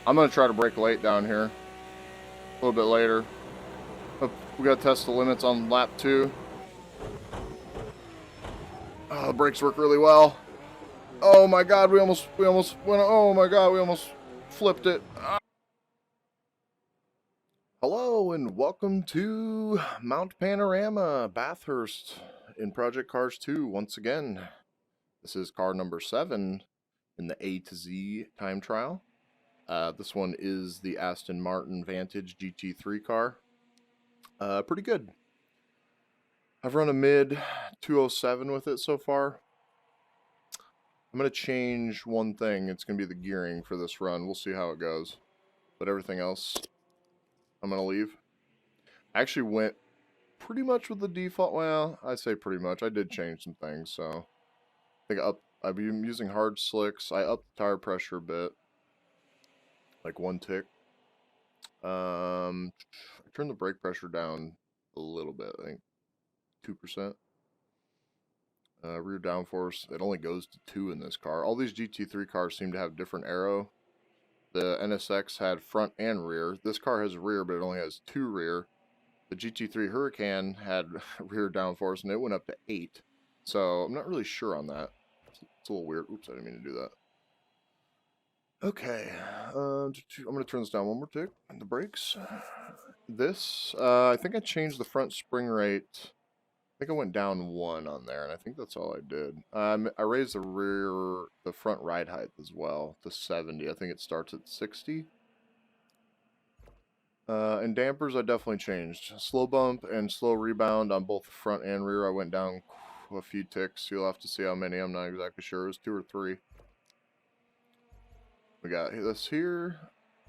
I'm going to try to brake late down here. A little bit later. We got to test the limits on lap 2. Oh, the brakes work really well. Oh my god, we almost went, oh my god, we almost flipped it. Hello and welcome to Mount Panorama, Bathurst in Project Cars 2 once again. This is car number 7 in the A to Z time trial. This one is the Aston Martin Vantage GT3 car. Pretty good. I've run a mid 207 with it so far. I'm going to change one thing. It's going to be the gearing for this run. We'll see how it goes. But everything else, I'm going to leave. I actually went pretty much with the default. Well, I say pretty much. I did change some things, so I think I've been using hard slicks. I upped the tire pressure a bit, like 1 tick. I turned the brake pressure down a little bit, I think 2%. Rear downforce, it only goes to 2 in this car. All these GT3 cars seem to have different aero. The NSX had front and rear. This car has rear, but it only has 2 rear. The GT3 Hurricane had rear downforce, and it went up to 8. So I'm not really sure on that. It's a little weird. Oops, I didn't mean to do that. Okay, I'm going to turn this down one more tick. The brakes. This, I think I changed the front spring rate. I think I went down 1 on there, and I think that's all I did. I raised the front ride height as well to 70. I think it starts at 60. And dampers I definitely changed. Slow bump and slow rebound on both the front and rear. I went down a few ticks. You'll have to see how many. I'm not exactly sure. It was 2 or 3. We got this here.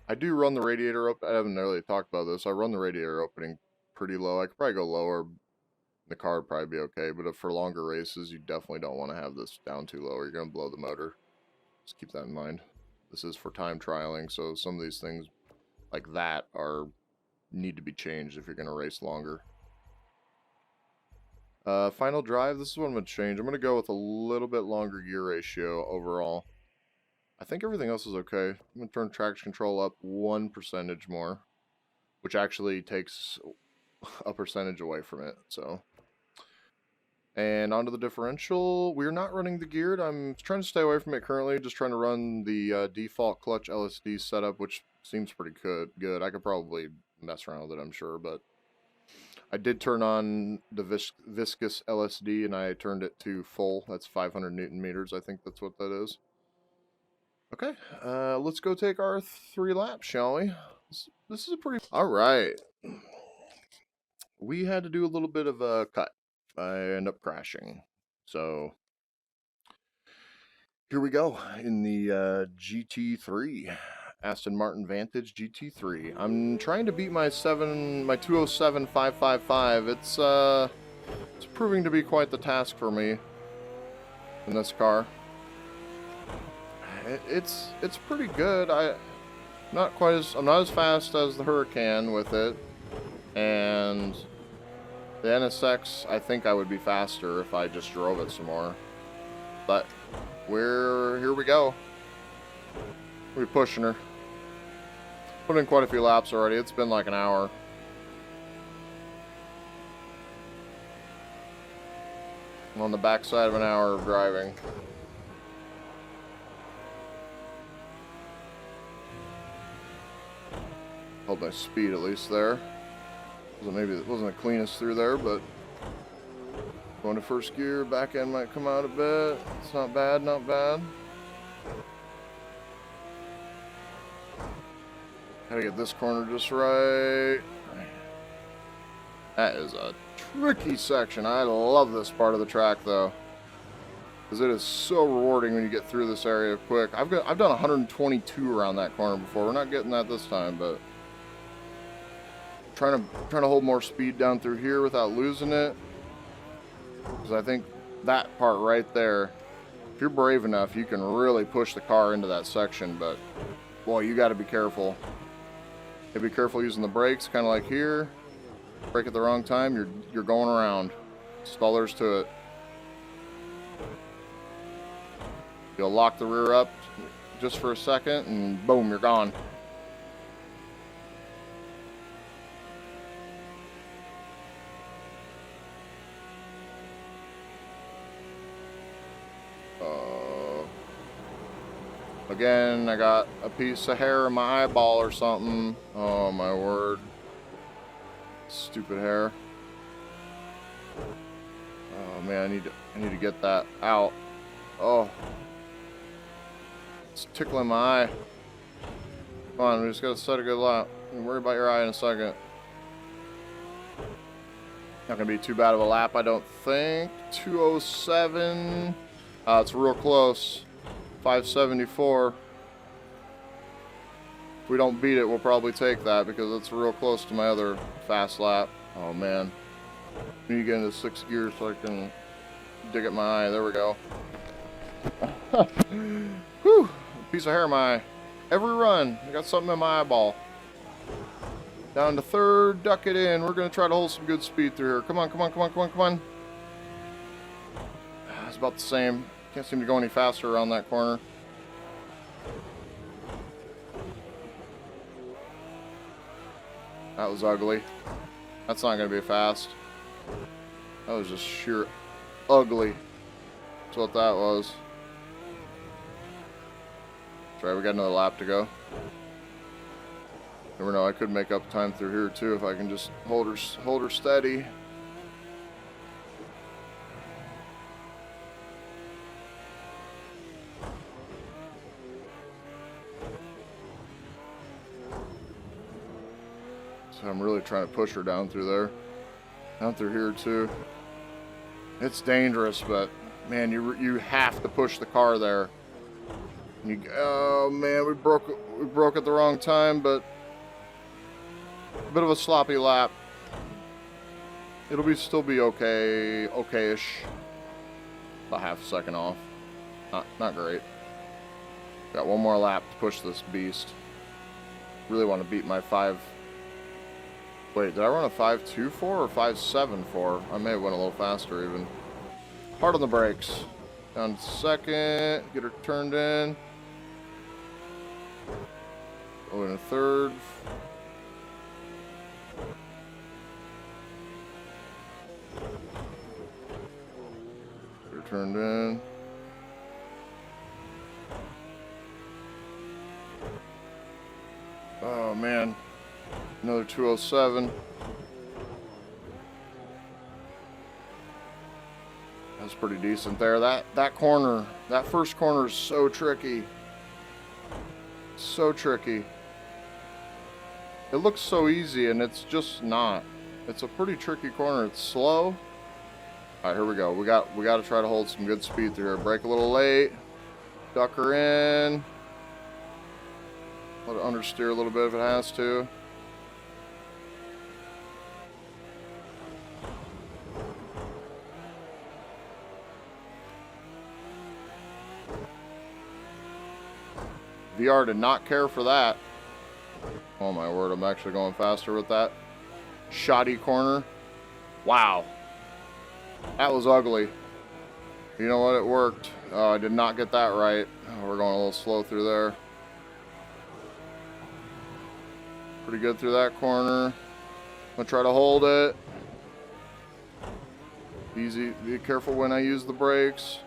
I do run the radiator up. I haven't really talked about this. I run the radiator opening pretty low. I could probably go lower. The car would probably be okay, but for longer races, you definitely don't want to have this down too low or you're going to blow the motor. Just keep that in mind. This is for time trialing, so some of these things like that need to be changed if you're going to race longer. Final drive, this is what I'm going to change. I'm going to go with a little bit longer gear ratio overall. I think everything else is okay. I'm going to turn traction control up 1% more, which actually takes a percentage away from it, so. And onto the differential. We're not running the geared. I'm trying to stay away from it currently. Just trying to run the default clutch LSD setup, which seems pretty good. I could probably mess around with it, I'm sure. But I did turn on the viscous LSD, and I turned it to full. That's 500 Newton meters. I think that's what that is. Okay, let's go take our 3 laps, shall we? This is a pretty... All right. We had to do a little bit of a cut. I end up crashing. So here we go in the GT3, Aston Martin Vantage GT3. I'm trying to beat my 207.555. It's proving to be quite the task for me in this car. It's pretty good. I'm not as fast as the Hurricane with it, and the NSX, I think I would be faster if I just drove it some more. But here we go. We're pushing her. Put in quite a few laps already. It's been like an hour. I'm on the backside of an hour of driving. Held my speed at least there. Maybe it wasn't the cleanest through there, but going to first gear, back end might come out a bit. It's not bad, not bad. Gotta get this corner just right. That is a tricky section. I love this part of the track though, because it is so rewarding when you get through this area quick. I've done 122 around that corner before. We're not getting that this time, but trying to hold more speed down through here without losing it, because I think that part right there, if you're brave enough, you can really push the car into that section. But boy, you got to be careful. You be careful using the brakes, kind of like here. Brake at the wrong time, you're going around. That's all there's to it. You'll lock the rear up just for a second, and boom, you're gone. Again, I got a piece of hair in my eyeball or something. Oh my word. Stupid hair. Oh man, I need to get that out. Oh. It's tickling my eye. Come on, we just gotta set a good lap. Don't worry about your eye in a second. Not gonna be too bad of a lap, I don't think. 207. It's real close. 574. If we don't beat it, we'll probably take that because it's real close to my other fast lap. Oh man. I need to get into 6th gear so I can dig at my eye. There we go. Whew. Piece of hair in my eye. Every run, I got something in my eyeball. Down to 3rd, duck it in. We're going to try to hold some good speed through here. Come on, come on, come on, come on, come on. It's about the same. Can't seem to go any faster around that corner. That was ugly. That's not going to be fast. That was just sheer ugly. That's what that was. That's right, we got another lap to go. Never know, I could make up time through here too if I can just hold her steady. So I'm really trying to push her down through there. Down through here too. It's dangerous, but man, you have to push the car there. Oh man, we broke at the wrong time, but a bit of a sloppy lap. It'll still be okay, okay-ish. About half a second off. Not great. Got one more lap to push this beast. Really want to beat my 5. Wait, did I run a 5.24 or 5.74? I may have went a little faster even. Hard on the brakes. Down to 2nd. Get her turned in. Go in 3rd. Get her turned in. Oh man. Another 207. That's pretty decent there. That corner, that first corner is so tricky. So tricky. It looks so easy and it's just not. It's a pretty tricky corner. It's slow. All right, here we go. We got to try to hold some good speed through here. Brake a little late. Duck her in. Let it understeer a little bit if it has to. VR did not care for that. Oh my word, I'm actually going faster with that shoddy corner. Wow. That was ugly. You know what? It worked. I did not get that right. Oh, we're going a little slow through there. Pretty good through that corner. I'm going to try to hold it. Easy. Be careful when I use the brakes.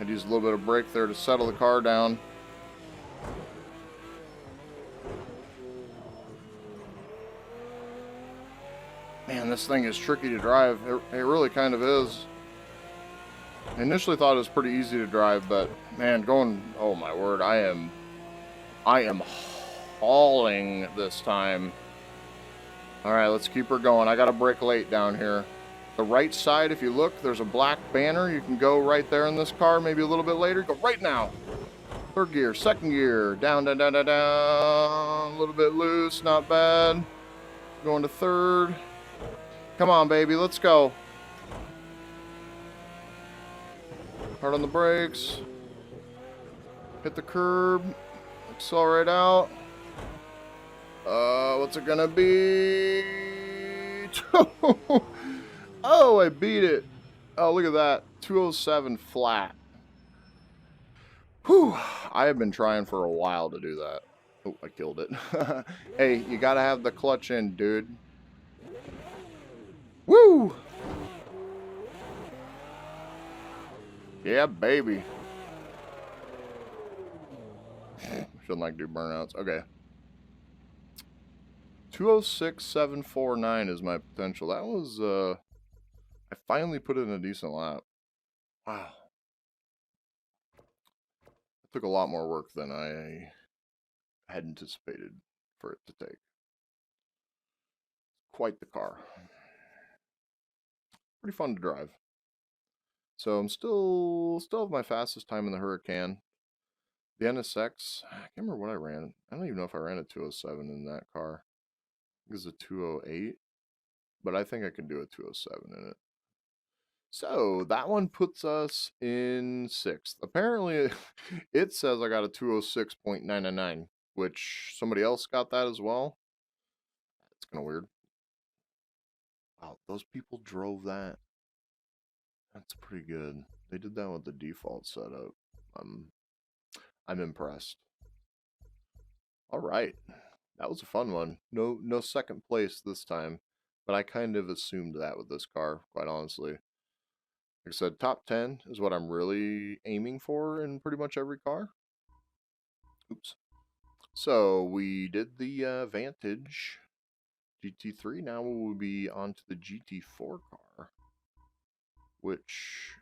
I'd use a little bit of brake there to settle the car down. Man, this thing is tricky to drive. It really kind of is. I initially thought it was pretty easy to drive, but man, oh my word, I am hauling this time. All right, let's keep her going. I got to brake late down here. The right side, if you look, there's a black banner. You can go right there in this car, maybe a little bit later. Go right now. 3rd gear, 2nd gear, down, down, down, down, down. A little bit loose, not bad. Going to 3rd. Come on, baby, let's go. Hard on the brakes. Hit the curb. Accelerate out. What's it gonna be? Oh, I beat it. Oh, look at that. 207 flat. Whew. I have been trying for a while to do that. Oh, I killed it. Hey, you gotta have the clutch in, dude. Woo! Yeah, baby. Shouldn't like do burnouts. Okay. 206,749 is my potential. That was, I finally put in a decent lap. Wow. It took a lot more work than I had anticipated for it to take. Quite the car. Pretty fun to drive. So I'm still have my fastest time in the Huracan. The NSX, I can't remember what I ran. I don't even know if I ran a 207 in that car. I think it's a 208, but I think I can do a 207 in it. So that one puts us in 6th. Apparently, it says I got a 206.999, which somebody else got that as well. It's kind of weird. Wow, those people drove that. That's pretty good. They did that with the default setup. I'm impressed. All right, that was a fun one. No second place this time, but I kind of assumed that with this car, quite honestly. Like I said, top 10 is what I'm really aiming for in pretty much every car. Oops. So we did the Vantage GT3. Now we'll be on to the GT4 car, which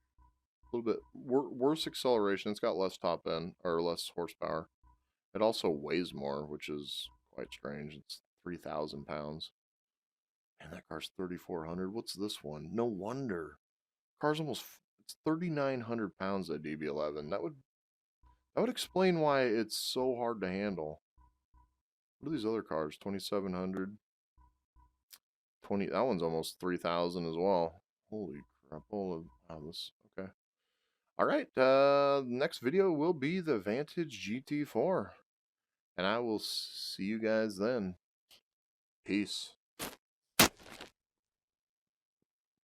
a little bit worse acceleration. It's got less top end or less horsepower. It also weighs more, which is quite strange. It's 3,000 pounds. And that car's 3,400. What's this one? No wonder. Car's almost, it's 3,900 pounds, that DB11. That would explain why it's so hard to handle. What are these other cars? 2,700. 20, that one's almost 3,000 as well. Holy crap. Oh, this, okay. All right, next video will be the Vantage GT4. And I will see you guys then. Peace.